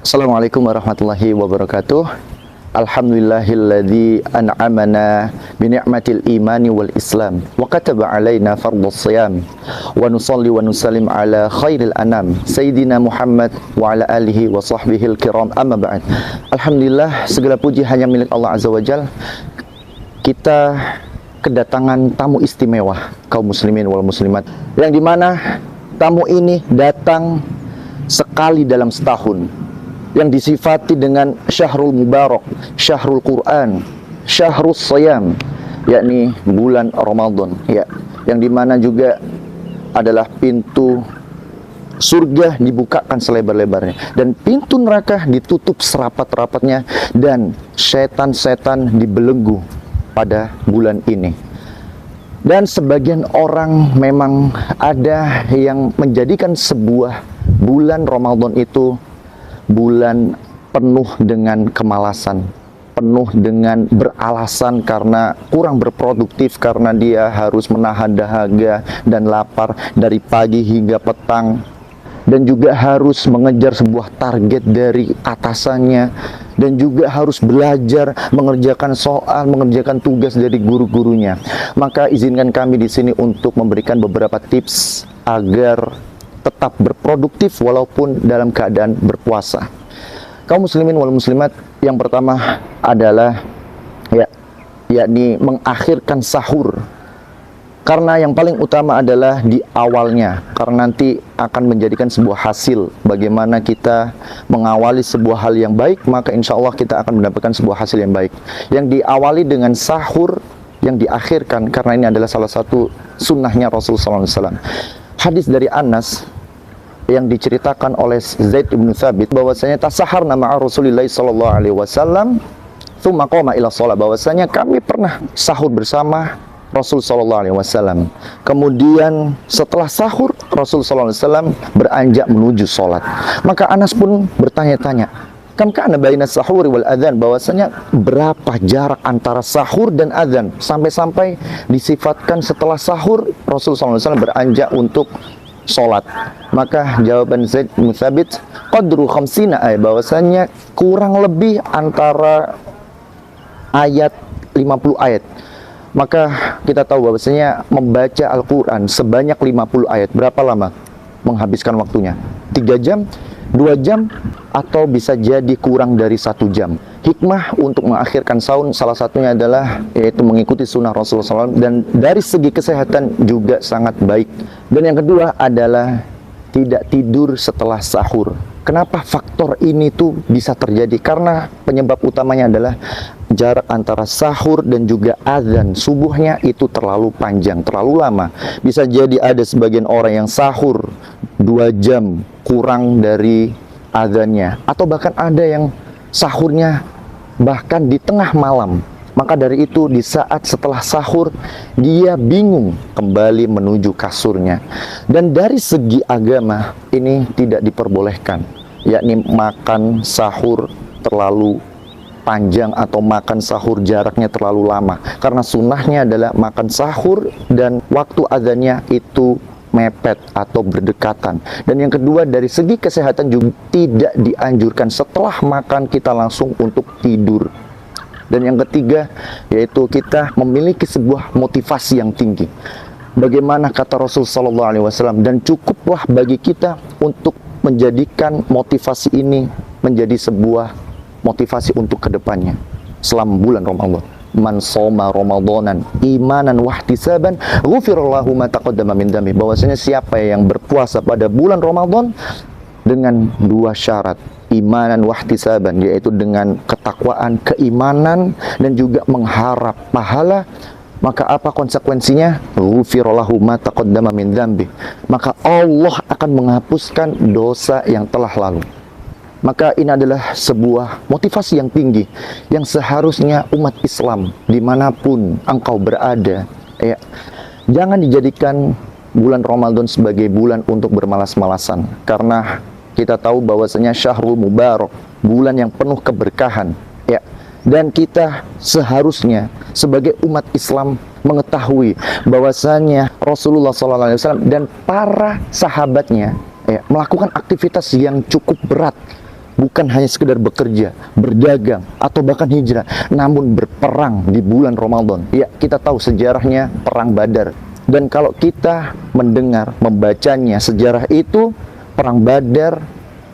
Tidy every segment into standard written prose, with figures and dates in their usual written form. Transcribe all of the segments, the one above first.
Assalamualaikum warahmatullahi wabarakatuh. Alhamdulillahilladzi an'amana bi ni'matil imani wal islam wa kataba alaina fardhus shiyam wa nusalli wa nusallim ala khairil anam sayyidina Muhammad wa ala alihi wa sahbihil kiram, amma ba'd. Alhamdulillah, segala puji hanya milik Allah Azza wa Jalla. Kita kedatangan tamu istimewa kaum muslimin wal muslimat, yang dimana tamu ini datang sekali dalam setahun, yang disifati dengan Syahrul Mubarak, Syahrul Quran, Syahrul Shiyam, yakni bulan Ramadan, ya, yang dimana juga adalah pintu surga dibukakan selebar-lebarnya dan pintu neraka ditutup serapat-rapatnya, dan setan-setan dibelenggu pada bulan ini. Dan sebagian orang memang ada yang menjadikan sebuah bulan Ramadan itu bulan penuh dengan kemalasan, penuh dengan beralasan karena kurang berproduktif, karena dia harus menahan dahaga dan lapar dari pagi hingga petang, dan juga harus mengejar sebuah target dari atasannya, dan juga harus belajar, mengerjakan soal, mengerjakan tugas dari guru-gurunya. Maka izinkan kami di sini untuk memberikan beberapa tips agar tetap berproduktif walaupun dalam keadaan berpuasa. Kaum muslimin wal muslimat, yang pertama adalah yakni mengakhirkan sahur. Karena yang paling utama adalah di awalnya, karena nanti akan menjadikan sebuah hasil. Bagaimana kita mengawali sebuah hal yang baik, maka insya Allah kita akan mendapatkan sebuah hasil yang baik. Yang diawali dengan sahur, yang diakhirkan, karena ini adalah salah satu sunnahnya Rasulullah SAW. Hadis dari Anas yang diceritakan oleh Zaid bin Thabit bahwasanya tasaharna ma'a Rasulillah sallallahu alaihi wasallam tsumma qama ila shalah, bahwasanya kami pernah sahur bersama Rasul sallallahu alaihi wasallam. Kemudian setelah sahur Rasul sallallahu alaihi wasallam beranjak menuju salat. Maka Anas pun bertanya-tanya, kam kana baina sahuri wal adzan, bahwasanya berapa jarak antara sahur dan adzan, sampai-sampai disifatkan setelah sahur Rasul sallallahu alaihi wasallam beranjak untuk sholat. Maka jawaban Zaid bin Thabit, qadru khamsina ayat, bahwasanya kurang lebih antara ayat 50 ayat. Maka kita tahu bahwasanya membaca Al-Quran sebanyak 50 ayat berapa lama menghabiskan waktunya? 3 jam, 2 jam, atau bisa jadi kurang dari 1 jam. Hikmah untuk mengakhirkan saum salah satunya adalah yaitu mengikuti sunnah Rasulullah SAW, dan dari segi kesehatan juga sangat baik. Dan yang kedua adalah tidak tidur setelah sahur. Kenapa faktor ini tuh bisa terjadi? Karena penyebab utamanya adalah jarak antara sahur dan juga azan subuhnya itu terlalu panjang, terlalu lama. Bisa jadi ada sebagian orang yang sahur 2 jam kurang dari azannya, atau bahkan ada yang sahurnya bahkan di tengah malam. Maka dari itu di saat setelah sahur dia bingung kembali menuju kasurnya. Dan dari segi agama ini tidak diperbolehkan, yakni makan sahur terlalu panjang atau makan sahur jaraknya terlalu lama. Karena sunnahnya adalah makan sahur dan waktu azannya itu mepet atau berdekatan. Dan yang kedua, dari segi kesehatan juga tidak dianjurkan setelah makan kita langsung untuk tidur. Dan yang ketiga, yaitu kita memiliki sebuah motivasi yang tinggi. Bagaimana kata Rasul sallallahu alaihi wasallam, dan cukuplah bagi kita untuk menjadikan motivasi ini menjadi sebuah motivasi untuk kedepannya selama bulan Ramadan. Man shoma ramadanan imanan wahtisaban ghufirallahu ma taqaddama min dzambi, bahwasanya siapa yang berpuasa pada bulan Ramadan dengan 2 syarat, imanan wahtisaban, yaitu dengan ketakwaan, keimanan, dan juga mengharap pahala, maka apa konsekuensinya? Ghufirallahu ma taqaddama min dzambi, maka Allah akan menghapuskan dosa yang telah lalu. Maka ini adalah sebuah motivasi yang tinggi yang seharusnya umat Islam dimanapun engkau berada, ya, jangan dijadikan bulan Ramadan sebagai bulan untuk bermalas-malasan. Karena kita tahu bahwasanya Syahrul Mubarak, bulan yang penuh keberkahan, ya. Dan kita seharusnya sebagai umat Islam mengetahui bahwasanya Rasulullah SAW dan para sahabatnya, ya, melakukan aktivitas yang cukup berat bukan hanya sekedar bekerja, berdagang, atau bahkan hijrah, namun berperang di bulan Ramadan. Ya, kita tahu sejarahnya Perang Badar. Dan kalau kita mendengar, membacanya sejarah itu, Perang Badar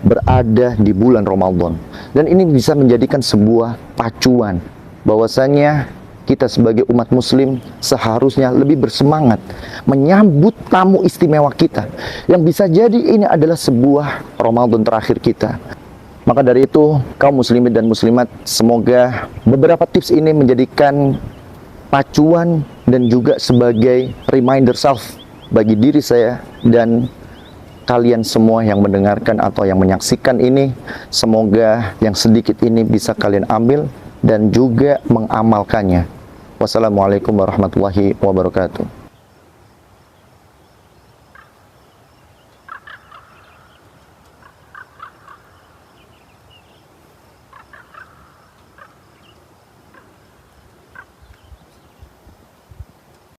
berada di bulan Ramadan. Dan ini bisa menjadikan sebuah pacuan bahwasanya kita sebagai umat muslim seharusnya lebih bersemangat menyambut tamu istimewa kita, yang bisa jadi ini adalah sebuah Ramadan terakhir kita. Maka dari itu, kaum muslimin dan muslimat, semoga beberapa tips ini menjadikan pacuan dan juga sebagai reminder self bagi diri saya dan kalian semua yang mendengarkan atau yang menyaksikan ini. Semoga yang sedikit ini bisa kalian ambil dan juga mengamalkannya. Wassalamualaikum warahmatullahi wabarakatuh.